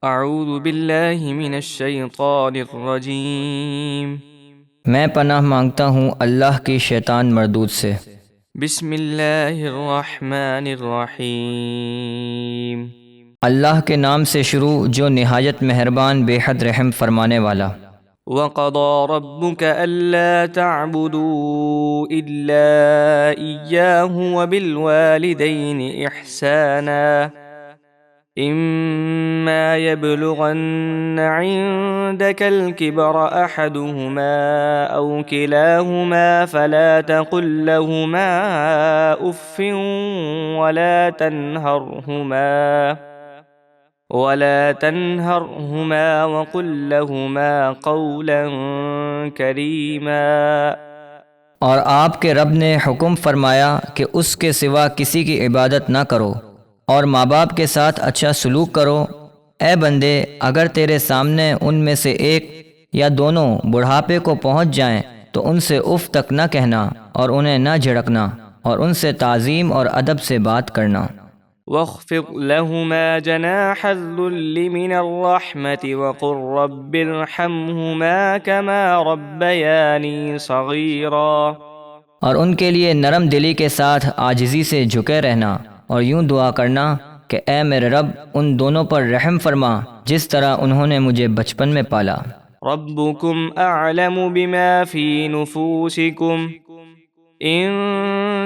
اعوذ باللہ من الشیطان الرجیم۔ میں پناہ مانگتا ہوں اللہ کی شیطان مردود سے۔ بسم اللہ الرحمن الرحیم۔ اللہ کے نام سے شروع جو نہایت مہربان بے حد رحم فرمانے والا۔ وَقَضَى رَبُّكَ أَلَّا تَعْبُدُوا إِلَّا إِيَّاهُ وَبِالْوَالِدَيْنِ إِحْسَانًا إِمَّا يَبْلُغَنَّ عِندَكَ الْكِبَرَ أَحَدُهُمَا أَوْ كِلَاهُمَا فَلَا تَقُل لَّهُمَا أُفٍّ ولا تنهرهما وقل لهما قولا كريما۔ اور آپ کے رب نے حکم فرمایا کہ اس کے سوا کسی کی عبادت نہ کرو اور ماں باپ کے ساتھ اچھا سلوک کرو۔ اے بندے، اگر تیرے سامنے ان میں سے ایک یا دونوں بڑھاپے کو پہنچ جائیں تو ان سے اف تک نہ کہنا اور انہیں نہ جھڑکنا اور ان سے تعظیم اور ادب سے بات کرنا۔ واخفض لهما جناح الذل من الرحمة وقل رب ارحمهما كما ربياني صغيرا۔ اور ان کے لیے نرم دلی کے ساتھ عاجزی سے جھکے رہنا اور یوں دعا کرنا کہ اے میرے رب ان دونوں پر رحم فرما جس طرح انہوں نے مجھے بچپن میں پالا۔ ربكم أعلم بما في نفوسكم إن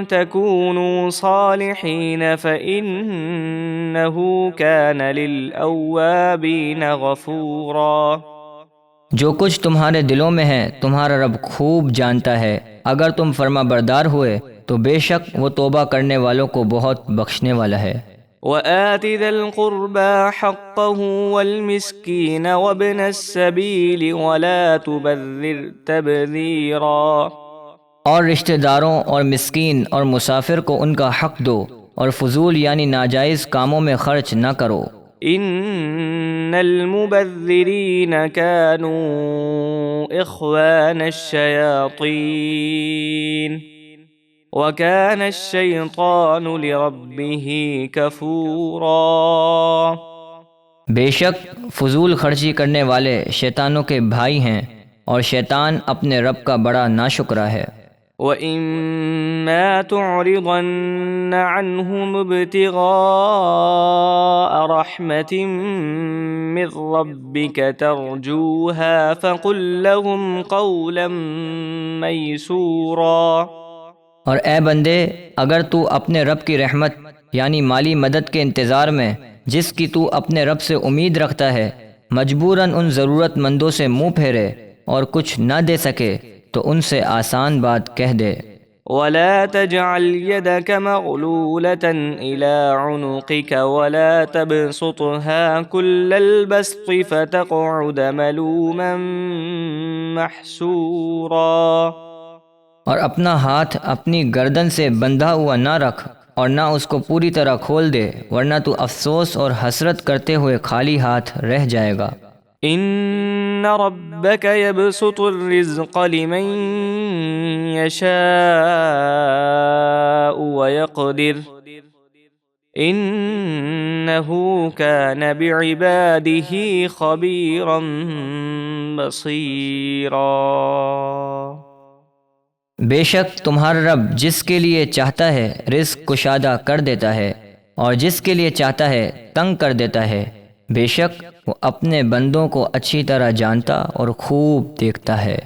تكونوا صالحين فإنه كان للأوابين غفورا۔ جو کچھ تمہارے دلوں میں ہے تمہارا رب خوب جانتا ہے، اگر تم فرما بردار ہوئے تو بے شک وہ توبہ کرنے والوں کو بہت بخشنے والا ہے۔ وآت ذا القربى حقه والمسكين وابن السبيل ولا تبذر تبذيرا۔ اور رشتہ داروں اور مسکین اور مسافر کو ان کا حق دو اور فضول یعنی ناجائز کاموں میں خرچ نہ کرو۔ ان المبذرین كانوا اخوان الشیاطین وكان الشیطان لربه کفورا۔ بے شک فضول خرچی کرنے والے شیطانوں کے بھائی ہیں اور شیطان اپنے رب کا بڑا ناشکرا ہے۔ وَإِمَّا تُعْرِضَنَّ عَنْهُمُ ابْتِغَاءَ رَحْمَةٍ مِّن رَّبِّكَ تَرْجُوهَا فَقُل لَّهُمْ قَوْلًا مَّيْسُورًا۔ اور اے بندے، اگر تو اپنے رب کی رحمت یعنی مالی مدد کے انتظار میں جس کی تو اپنے رب سے امید رکھتا ہے مجبوراً ان ضرورت مندوں سے منہ پھیرے اور کچھ نہ دے سکے تو ان سے آسان بات کہہ دے۔ وَلَا تَجْعَلْ يَدَكَ مَغْلُولَةً إِلَىٰ عُنُقِكَ وَلَا تَبْسُطْهَا كُلَّ الْبَسْطِ فَتَقْعُدَ مَلُومًا مَّحْسُورًا۔ اور اپنا ہاتھ اپنی گردن سے بندھا ہوا نہ رکھ اور نہ اس کو پوری طرح کھول دے، ورنہ تو افسوس اور حسرت کرتے ہوئے خالی ہاتھ رہ جائے گا۔ ان ربك يبسط الرزق لمن يشاء ويقدر انه كان بعباده خبيرا بصيرا۔ بے شک تمہارا رب جس کے لیے چاہتا ہے رزق کشادہ کر دیتا ہے اور جس کے لیے چاہتا ہے تنگ کر دیتا ہے۔ بے شک وہ اپنے بندوں کو اچھی طرح جانتا اور خوب دیکھتا ہے۔